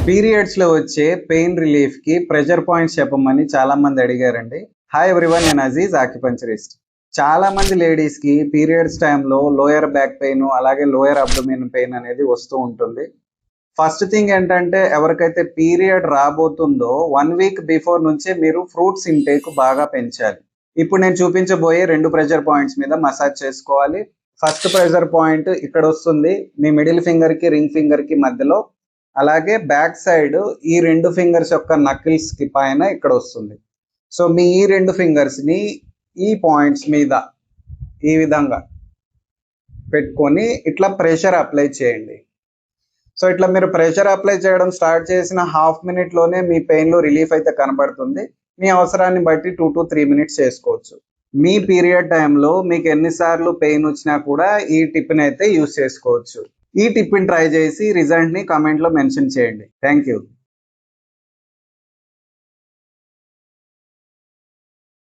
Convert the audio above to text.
Periods లో వచ్చే pain relief కి ప్రెషర్ పాయింట్స్ చెప్పమని చాలా మంది అడిగారండి. హాయ్ ఎవ్రీవన్, నేను అజీజ్, ఆక్యుపంచరిస్ట్. చాలా మంది లేడీస్ కి పీరియడ్స్ టైంలో లోయర్ బ్యాక్ పెయిన్ అలాగే లోయర్ అబ్డోమిన్ పెయిన్ అనేది వస్తూ ఉంటుంది. ఫస్ట్ థింగ్ ఏంటంటే, ఎవరికైతే పీరియడ్ రాబోతుందో 1 వీక్ బిఫోర్ నుంచే మీరు ఫ్రూట్స్ ఇంటేక్ బాగా పెంచాలి. ఇప్పుడు నేను చూపించబోయే 2 ప్రెషర్ పాయింట్స్ మీద మసాజ్ చేసుకోవాలి. ఫస్ట్ ప్రెషర్ పాయింట్ ఇక్కడ వస్తుంది, మీ మిడిల్ ఫింగర్ కి రింగ్ ఫింగర్ కి మధ్యలో. అలాగే బ్యాక్ సైడ్ ఈ 2 ఫింగర్స్ యొక్క నకిల్స్ కి పైన ఇక్కడ వస్తుంది. సో మీ ఈ 2 ఫింగర్స్ ని ఈ పాయింట్స్ మీద ఈ విధంగా పెట్టుకొని ఇట్లా ప్రెషర్ అప్లై చేయండి. సో ఇట్లా మీరు ప్రెషర్ అప్లై చేయడం స్టార్ట్ చేసిన హాఫ్ మినిట్ లోనే మీ పెయిన్ లో రిలీఫ్ అయితే కనబడుతుంది. మీ అవసరాన్ని బట్టి 2 to 3 minutes చేసుకోవచ్చు. మీ పీరియడ్ టైంలో మీకు ఎన్నిసార్లు పెయిన్ వచ్చినా కూడా ఈ టిప్ని అయితే యూస్ చేసుకోవచ్చు. ఈ టిప్ని ట్రై చేసి రిజల్ట్ ని కామెంట్ లో మెన్షన్ చేయండి. Thank you.